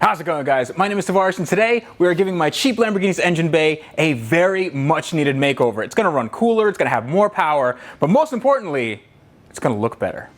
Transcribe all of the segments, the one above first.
How's it going, guys? My name is Tavarish, and today we are giving my cheap Lamborghini's engine bay a very much needed makeover. It's gonna run cooler, it's gonna have more power, but most importantly, it's gonna look better.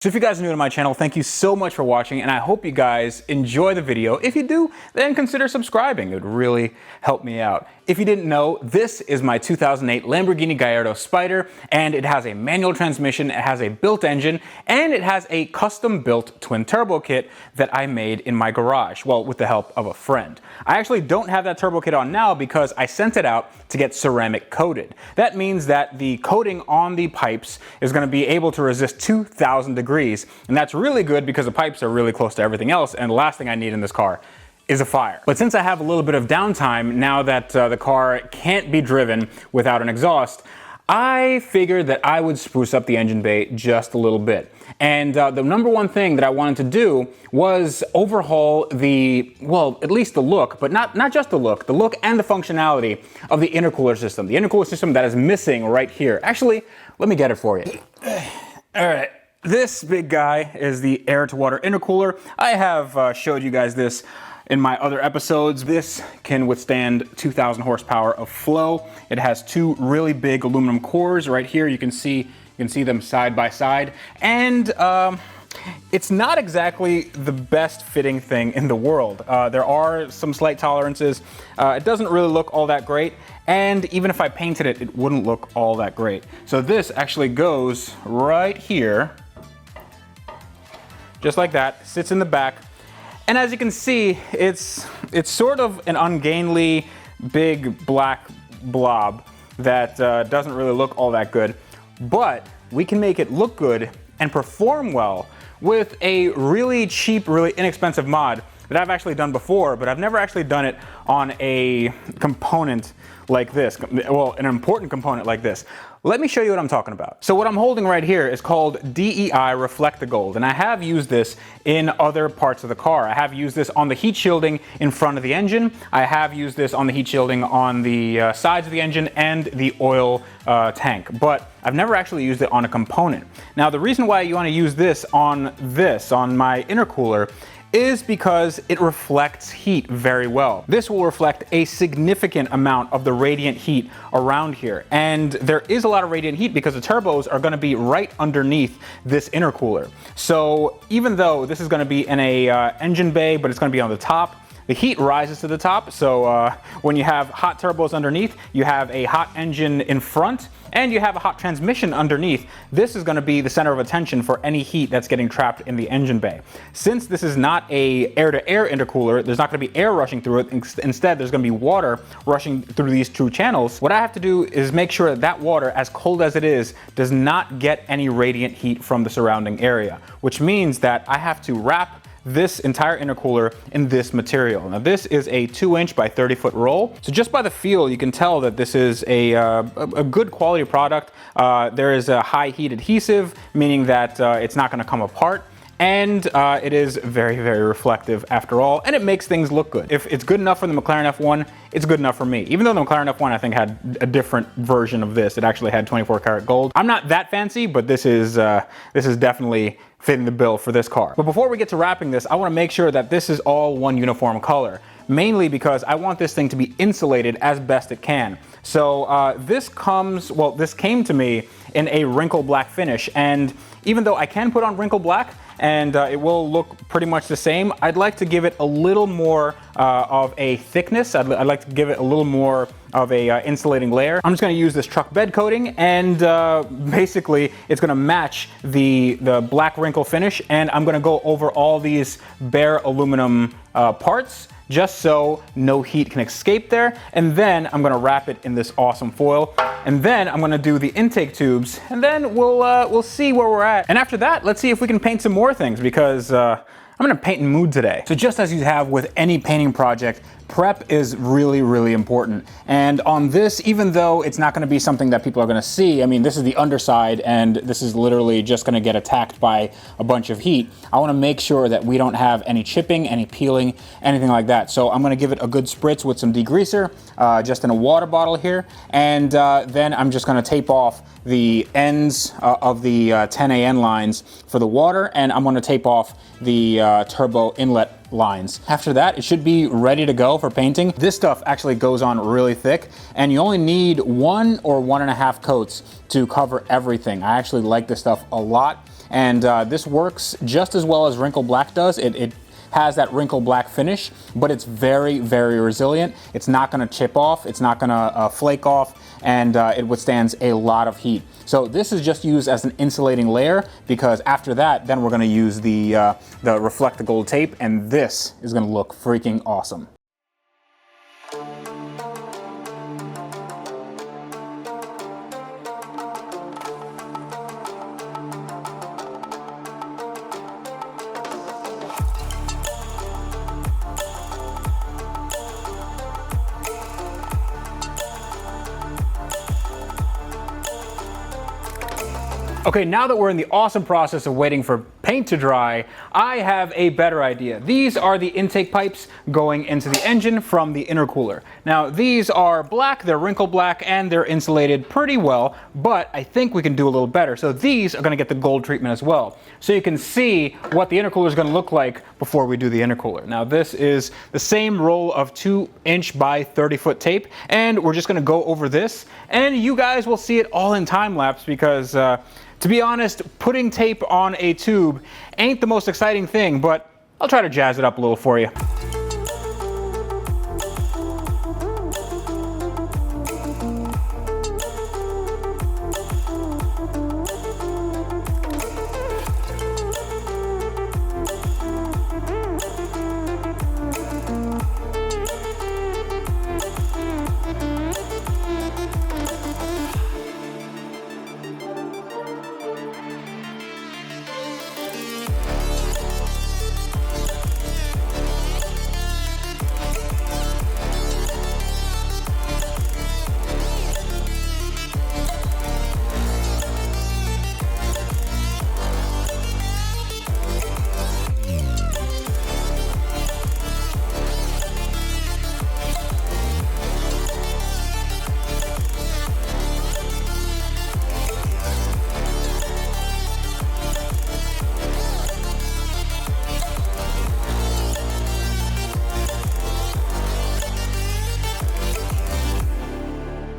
So if you guys are new to my channel, thank you so much for watching, and I hope you guys enjoy the video. If you do, then consider subscribing. It would really help me out. If you didn't know, this is my 2008 Lamborghini Gallardo Spider, and it has a manual transmission, it has a built engine, and it has a custom-built twin turbo kit that I made in my garage, well, with the help of a friend. I actually don't have that turbo kit on now because I sent it out to get ceramic coated. That means that the coating on the pipes is going to be able to resist 2,000 degrees, and that's really good because the pipes are really close to everything else, and the last thing I need in this car is a fire. But since I have a little bit of downtime now that the car can't be driven without an exhaust, I figured that I would spruce up the engine bay just a little bit. And the number one thing that I wanted to do was overhaul at least the look, but not just the look and the functionality of the intercooler system. The intercooler system that is missing right here. Actually, let me get it for you. All right. This big guy is the air-to-water intercooler. I have showed you guys this in my other episodes. This can withstand 2,000 horsepower of flow. It has two really big aluminum cores right here. You can see them side by side, and it's not exactly the best fitting thing in the world. There are some slight tolerances. It doesn't really look all that great, and even if I painted it, it wouldn't look all that great. So this actually goes right here, just like that, sits in the back. And as you can see, it's sort of an ungainly, big black blob that doesn't really look all that good. But we can make it look good and perform well with a really cheap, really inexpensive mod that I've actually done before, but I've never actually done it on a component like this. Well, an important component like this. Let me show you what I'm talking about. So what I'm holding right here is called DEI Reflect-A-Gold, and I have used this in other parts of the car. I have used this on the heat shielding in front of the engine. I have used this on the heat shielding on the sides of the engine and the oil tank, but I've never actually used it on a component. Now, the reason why you want to use this on my intercooler is because it reflects heat very well. This will reflect a significant amount of the radiant heat around here. And there is a lot of radiant heat because the turbos are gonna be right underneath this intercooler. So even though this is gonna be in a engine bay, but it's gonna be on the top, the heat rises to the top. So when you have hot turbos underneath, you have a hot engine in front, and you have a hot transmission underneath. This is going to be the center of attention for any heat that's getting trapped in the engine bay. Since this is not a air-to-air intercooler, there's not going to be air rushing through it. Instead, there's going to be water rushing through these two channels. What I have to do is make sure that that water, as cold as it is, does not get any radiant heat from the surrounding area, which means that I have to wrap this entire intercooler in this material. Now this is a 2-inch by 30-foot roll. So just by the feel, you can tell that this is a good quality product. There is a high heat adhesive, meaning that it's not gonna come apart. And it is very, very reflective after all, and it makes things look good. If it's good enough for the McLaren F1, it's good enough for me. Even though the McLaren F1, I think, had a different version of this. It actually had 24 karat gold. I'm not that fancy, but this is definitely fitting the bill for this car. But before we get to wrapping this, I wanna make sure that this is all one uniform color, mainly because I want this thing to be insulated as best it can. So this came to me in a wrinkle black finish, and even though I can put on wrinkle black, and it will look pretty much the same, I'd like to give it a little more of a thickness. I'd like to give it a little more of a insulating layer. I'm just gonna use this truck bed coating, and basically it's gonna match the black wrinkle finish, and I'm gonna go over all these bare aluminum parts just so no heat can escape there. And then I'm gonna wrap it in this awesome foil. And then I'm gonna do the intake tubes, and then we'll see where we're at. And after that, let's see if we can paint some more things, because I'm in a painting mood today. So just as you have with any painting project, Prep is really, really important. And on this, even though it's not going to be something that people are going to see, I mean, this is the underside and this is literally just going to get attacked by a bunch of heat. I want to make sure that we don't have any chipping, any peeling, anything like that. So I'm going to give it a good spritz with some degreaser, just in a water bottle here. And then I'm just going to tape off the ends of the 10AN lines for the water, and I'm going to tape off the turbo inlet lines. After that, it should be ready to go for painting. This stuff actually goes on really thick, and you only need 1 or 1.5 coats to cover everything. I actually like this stuff a lot, and this works just as well as wrinkle black does. It has that wrinkle black finish, but it's very, very resilient. It's not gonna chip off, it's not gonna flake off, and it withstands a lot of heat. So this is just used as an insulating layer, because after that, then we're gonna use the Reflect the Gold tape, and this is gonna look freaking awesome. Okay, now that we're in the awesome process of waiting for paint to dry, I have a better idea. These are the intake pipes going into the engine from the intercooler. Now, these are black, they're wrinkle black, and they're insulated pretty well, but I think we can do a little better. So these are gonna get the gold treatment as well. So you can see what the intercooler is gonna look like before we do the intercooler. Now, this is the same roll of 2" by 30" tape, and we're just gonna go over this, and you guys will see it all in time lapse because, to be honest, putting tape on a tube ain't the most exciting thing, but I'll try to jazz it up a little for you.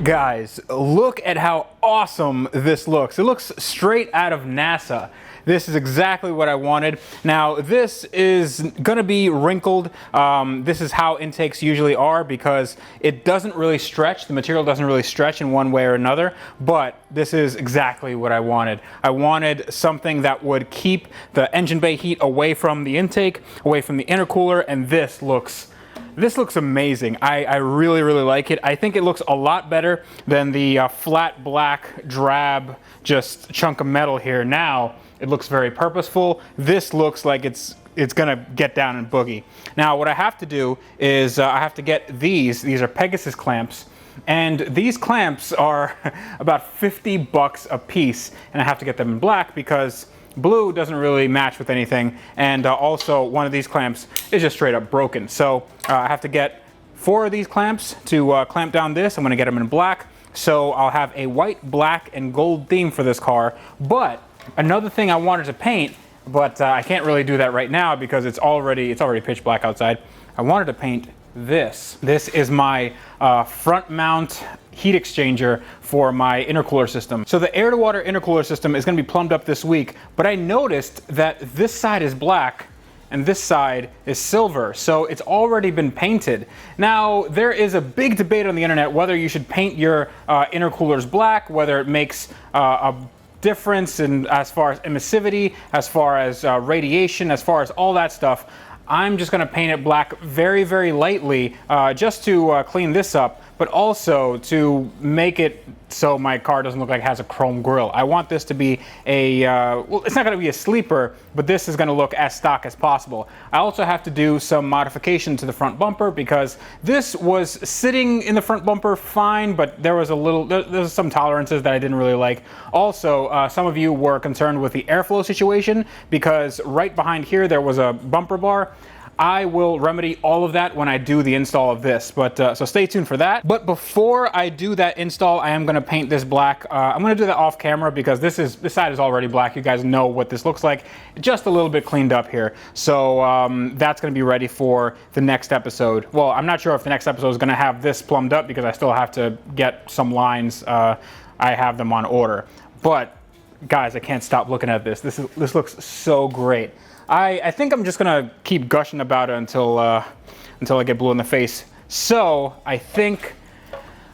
Guys, look at how awesome this looks. It looks straight out of NASA. This is exactly what I wanted. Now, this is gonna be wrinkled. This is how intakes usually are because it doesn't really stretch. The material doesn't really stretch in one way or another, but this is exactly what I wanted. I wanted something that would keep the engine bay heat away from the intake, away from the intercooler, and this looks amazing. I really, really like it. I think it looks a lot better than the flat black drab just chunk of metal here. Now it looks very purposeful. This looks like it's gonna get down and boogie. Now what I have to do is I have to get these are Pegasus clamps, and these clamps are about 50 bucks a piece, and I have to get them in black because blue doesn't really match with anything, and also one of these clamps is just straight up broken. So I have to get 4 of these clamps to clamp down this. I'm gonna get them in black, so I'll have a white, black, and gold theme for this car. But another thing I wanted to paint, but I can't really do that right now because it's already pitch black outside. I wanted to paint this. This is my front mount heat exchanger for my intercooler system. So the air to water intercooler system is gonna be plumbed up this week, but I noticed that this side is black and this side is silver, so it's already been painted. Now, there is a big debate on the internet whether you should paint your intercoolers black, whether it makes a difference in as far as emissivity, as far as radiation, as far as all that stuff. I'm just gonna paint it black very, very lightly just to clean this up. but also to make it so my car doesn't look like it has a chrome grille. I want this to be a, well, it's not going to be a sleeper, but this is going to look as stock as possible. I also have to do some modification to the front bumper because this was sitting in the front bumper fine, but there was there's some tolerances that I didn't really like. Also, some of you were concerned with the airflow situation because right behind here there was a bumper bar. I will remedy all of that when I do the install of this, but so stay tuned for that. But before I do that install, I am going to paint this black. I'm going to do that off camera because this side is already black. You guys know what this looks like, just a little bit cleaned up here. So that's going to be ready for the next episode. Well, I'm not sure if the next episode is going to have this plumbed up because I still have to get some lines. I have them on order, but guys, I can't stop looking at this. This looks so great. I think I'm just gonna keep gushing about it until I get blue in the face. So I think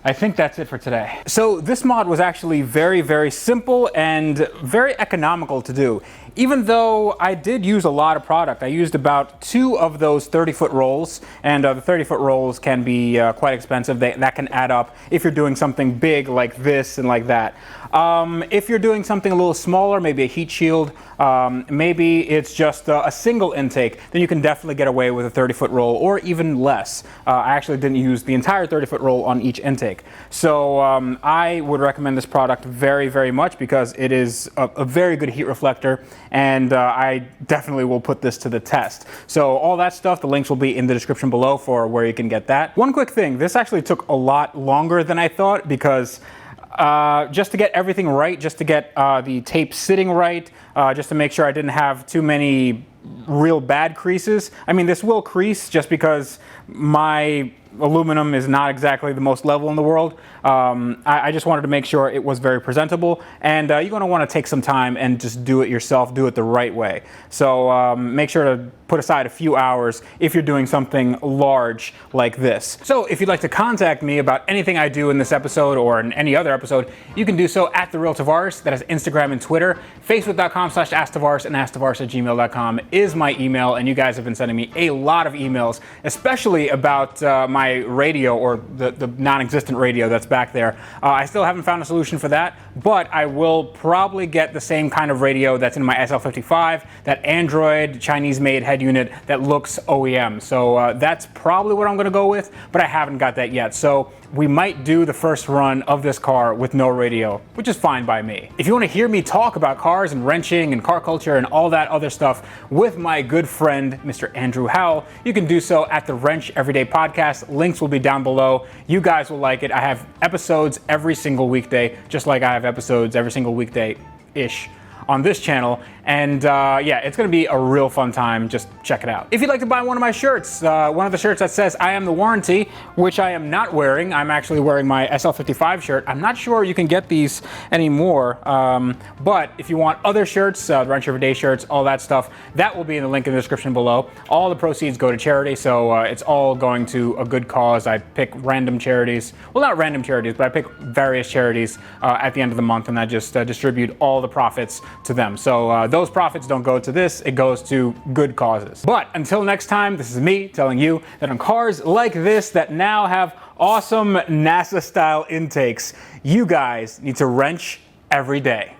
that's it for today. So this mod was actually very, very simple and very economical to do. Even though I did use a lot of product, I used about 2 of those 30-foot rolls, and the 30-foot rolls can be quite expensive. That can add up if you're doing something big like this and like that. If you're doing something a little smaller, maybe a heat shield, maybe it's just a single intake, then you can definitely get away with a 30-foot roll or even less. I actually didn't use the entire 30-foot roll on each intake. So I would recommend this product very, very much because it is a very good heat reflector, and I definitely will put this to the test. So all that stuff, the links will be in the description below for where you can get that. One quick thing, this actually took a lot longer than I thought because just to get everything right, just to get the tape sitting right, just to make sure I didn't have too many real bad creases. I mean, this will crease just because my aluminum is not exactly the most level in the world. I just wanted to make sure it was very presentable, and you're going to want to take some time and just do it yourself, do it the right way. So make sure to put aside a few hours if you're doing something large like this. So if you'd like to contact me about anything I do in this episode or in any other episode, you can do so at @TheRealTavaris. That is Instagram and Twitter. Facebook.com/AskTavaris and AskTavaris@gmail.com is my email, and you guys have been sending me a lot of emails, especially about my radio, or the non-existent radio that's back there. I still haven't found a solution for that, but I will probably get the same kind of radio that's in my SL55, that Android Chinese-made head unit that looks OEM. So that's probably what I'm going to go with, but I haven't got that yet. So we might do the first run of this car with no radio, which is fine by me. If you want to hear me talk about cars and wrenching and car culture and all that other stuff with my good friend, Mr. Andrew Howell, you can do so at the Wrench Everyday Podcast. Links will be down below. You guys will like it. I have episodes every single weekday, just like I have episodes every single weekday-ish on this channel, and yeah, it's gonna be a real fun time. Just check it out. If you'd like to buy one of my shirts, one of the shirts that says I am the warranty, which I am not wearing, I'm actually wearing my SL55 shirt. I'm not sure you can get these anymore, but if you want other shirts, the Wrench Everyday shirts, all that stuff, that will be in the link in the description below. All the proceeds go to charity, so it's all going to a good cause. I pick random charities, well, not random charities, but I pick various charities at the end of the month, and I just distribute all the profits to them. So those profits don't go to this, it goes to good causes. But until next time, this is me telling you that on cars like this that now have awesome NASA-style intakes, you guys need to wrench every day.